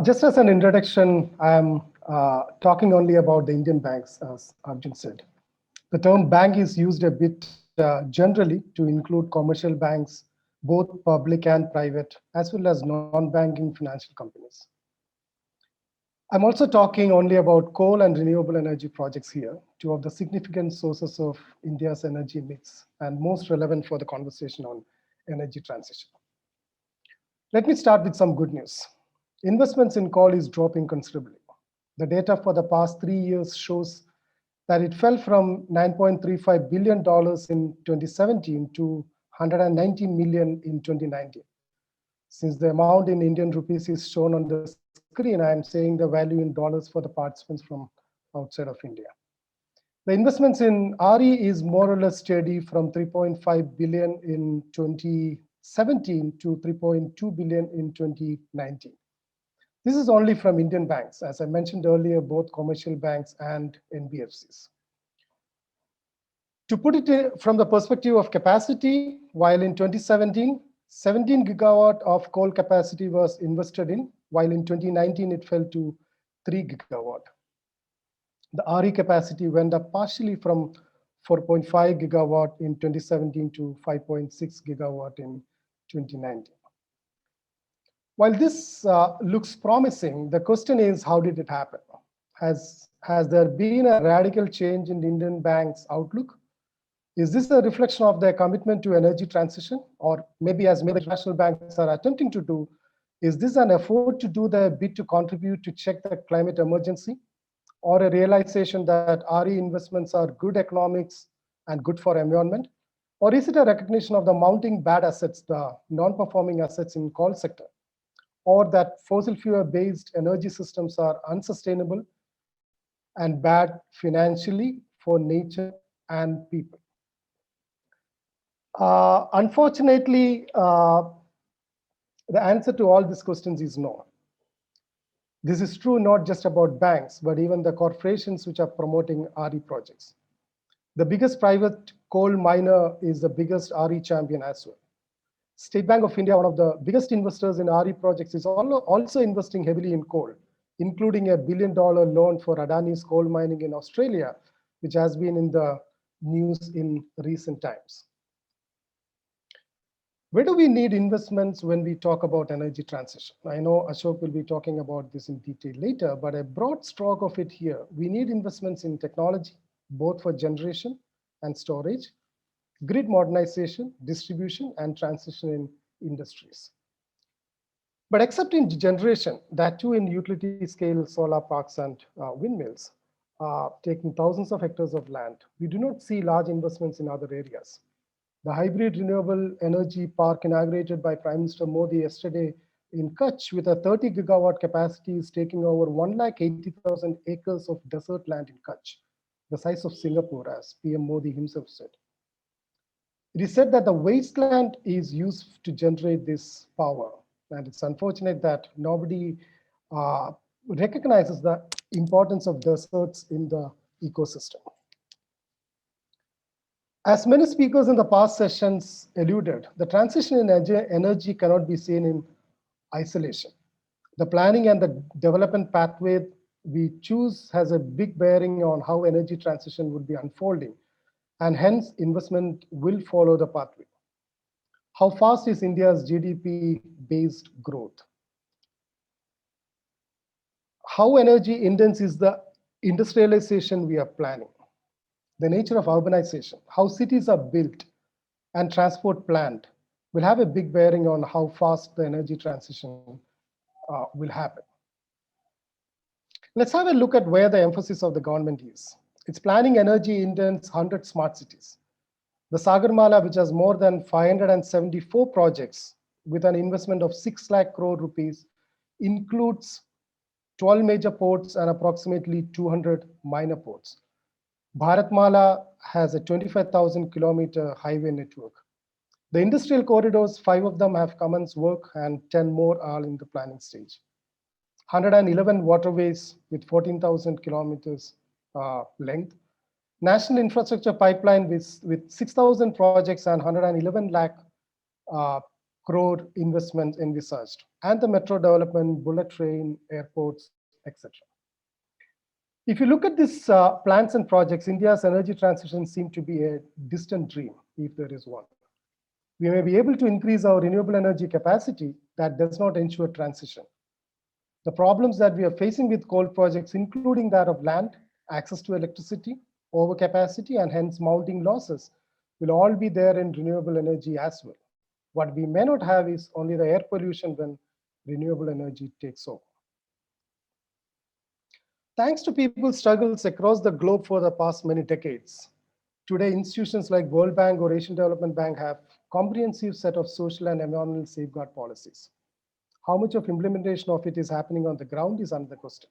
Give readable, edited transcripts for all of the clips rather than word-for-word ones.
Just as an introduction, I'm talking only about the Indian banks, as Arjun said. The term bank is used a bit generally to include commercial banks, both public and private, as well as non-banking financial companies. I'm also talking only about coal and renewable energy projects here, two of the significant sources of India's energy mix and most relevant for the conversation on energy transition. Let me start with some good news. Investments in coal is dropping considerably. The data for the past 3 years shows that it fell from $9.35 billion in 2017 to 119 million in 2019. Since the amount in Indian rupees is shown on the screen, I am saying the value in dollars for the participants from outside of India. The investments in RE is more or less steady from 3.5 billion in 2017 to 3.2 billion in 2019. This is only from Indian banks, as I mentioned earlier, both commercial banks and NBFCs. To put it from the perspective of capacity, while in 2017, 17 gigawatt of coal capacity was invested in, while in 2019 it fell to 3 gigawatt. The RE capacity went up partially from 4.5 gigawatt in 2017 to 5.6 gigawatt in 2019. While this looks promising, the question is, how did it happen? Has there been a radical change in the Indian bank's outlook? Is this a reflection of their commitment to energy transition? Or maybe as many national banks are attempting to do, is this an effort to do their bit to contribute to check the climate emergency? Or a realization that RE investments are good economics and good for environment? Or is it a recognition of the mounting bad assets, the non-performing assets in coal sector? Or that fossil fuel-based energy systems are unsustainable and bad financially for nature and people? Unfortunately, the answer to all these questions is no. This is true not just about banks, but even the corporations which are promoting RE projects. The biggest private coal miner is the biggest RE champion as well. State Bank of India, one of the biggest investors in RE projects, is also investing heavily in coal, including a $1 billion loan for Adani's coal mining in Australia, which has been in the news in recent times. Where do we need investments when we talk about energy transition? I know Ashok will be talking about this in detail later, but a broad stroke of it here, we need investments in technology, both for generation and storage, grid modernization, distribution, and transition in industries. But except in generation, that too in utility scale solar parks and windmills, taking thousands of hectares of land, we do not see large investments in other areas. The hybrid renewable energy park inaugurated by Prime Minister Modi yesterday in Kutch with a 30 gigawatt capacity is taking over 180,000 acres of desert land in Kutch, the size of Singapore, as PM Modi himself said. It is said that the wasteland is used to generate this power. And it's unfortunate that nobody recognizes the importance of deserts in the ecosystem. As many speakers in the past sessions alluded, the transition in energy cannot be seen in isolation. The planning and the development pathway we choose has a big bearing on how energy transition would be unfolding, and hence investment will follow the pathway. How fast is India's GDP-based growth? How energy intense is the industrialization we are planning? The nature of urbanization, how cities are built and transport planned will have a big bearing on how fast the energy transition will happen. Let's have a look at where the emphasis of the government is. It's planning energy intense 100 smart cities. The Sagarmala, which has more than 574 projects with an investment of 6 lakh crore rupees, includes 12 major ports and approximately 200 minor ports. Bharatmala has a 25,000 kilometer highway network. The industrial corridors, 5 of them have commenced work and 10 more are in the planning stage. 111 waterways with 14,000 kilometers length. National infrastructure pipeline with 6,000 projects and 111 lakh crore investments envisaged, and the metro development, bullet train, airports, etc. If you look at these plans and projects, India's energy transition seems to be a distant dream, if there is one. We may be able to increase our renewable energy capacity that does not ensure transition. The problems that we are facing with coal projects, including that of land, access to electricity, overcapacity, and hence mounting losses, will all be there in renewable energy as well. What we may not have is only the air pollution when renewable energy takes over. Thanks to people's struggles across the globe for the past many decades, today institutions like World Bank or Asian Development Bank have comprehensive set of social and environmental safeguard policies. How much of implementation of it is happening on the ground is another question.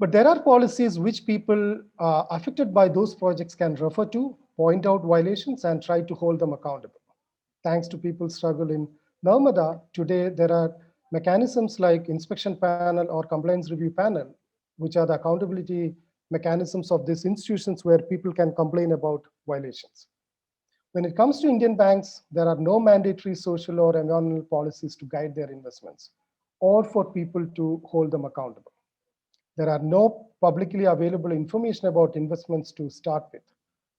But there are policies which people affected by those projects can refer to, point out violations, and try to hold them accountable. Thanks to people's struggle in Narmada, today there are mechanisms like inspection panel or compliance review panel, which are the accountability mechanisms of these institutions where people can complain about violations. When it comes to Indian banks, there are no mandatory social or environmental policies to guide their investments or for people to hold them accountable. There are no publicly available information about investments to start with.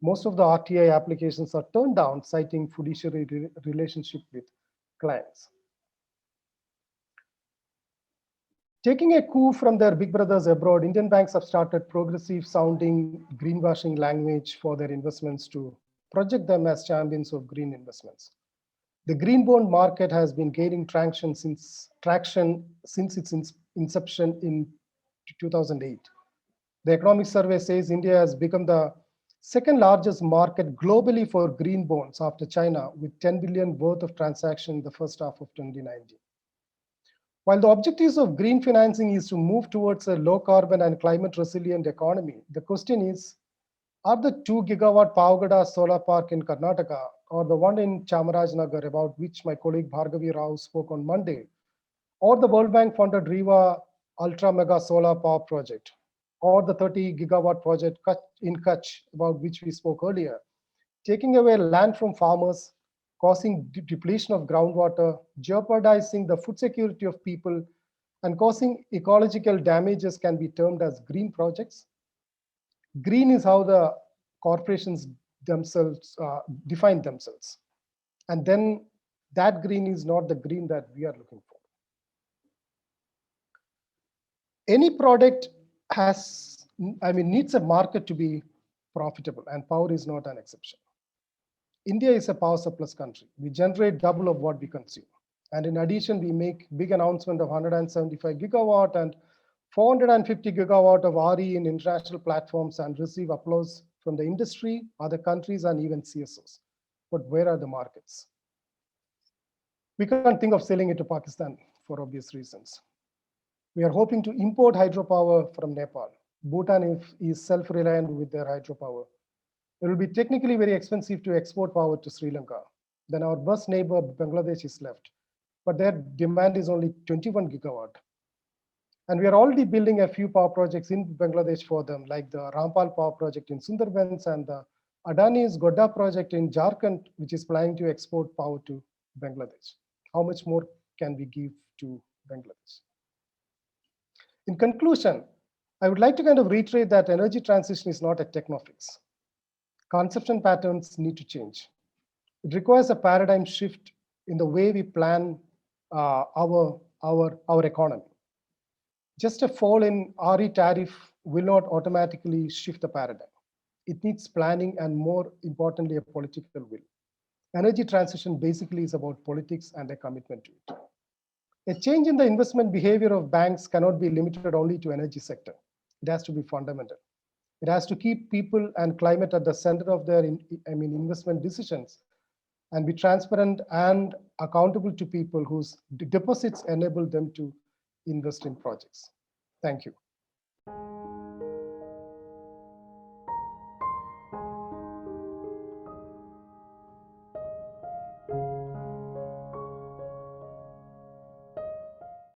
Most of the RTI applications are turned down, citing fiduciary relationship with clients. Taking a cue from their big brothers abroad, Indian banks have started progressive sounding greenwashing language for their investments to project them as champions of green investments. The green bond market has been gaining traction since its inception in 2008. The economic survey says India has become the second largest market globally for green bonds after China, with 10 billion worth of transactions in the first half of 2019. While the objectives of green financing is to move towards a low carbon and climate resilient economy, the question is, are the 2 gigawatt Pavagada solar park in Karnataka or the one in Chamarajnagar, about which my colleague Bhargavi Rao spoke on Monday, or the World Bank funded Riva Ultra Mega Solar Power Project, or the 30 gigawatt project in Kutch, about which we spoke earlier, taking away land from farmers, causing depletion of groundwater, jeopardizing the food security of people, and causing ecological damages can be termed as green projects. Green is how the corporations themselves define themselves. And then that green is not the green that we are looking for. Any product needs a market to be profitable, and power is not an exception. India is a power surplus country. We generate double of what we consume. And in addition, we make big announcement of 175 gigawatt and 450 gigawatt of RE in international platforms and receive applause from the industry, other countries, and even CSOs. But where are the markets? We can't think of selling it to Pakistan for obvious reasons. We are hoping to import hydropower from Nepal. Bhutan is self-reliant with their hydropower. It will be technically very expensive to export power to Sri Lanka. Then our best neighbor, Bangladesh, is left. But their demand is only 21 gigawatt. And we are already building a few power projects in Bangladesh for them, like the Rampal power project in Sundarbans and the Adani's Godda project in Jharkhand, which is planning to export power to Bangladesh. How much more can we give to Bangladesh? In conclusion, I would like to kind of reiterate that energy transition is not a technofix. Consumption patterns need to change. It requires a paradigm shift in the way we plan our economy. Just a fall in RE tariff will not automatically shift the paradigm. It needs planning and, more importantly, a political will. Energy transition basically is about politics and a commitment to it. A change in the investment behavior of banks cannot be limited only to energy sector. It has to be fundamental. It has to keep people and climate at the center of their investment decisions and be transparent and accountable to people whose deposits enable them to invest in projects. Thank you.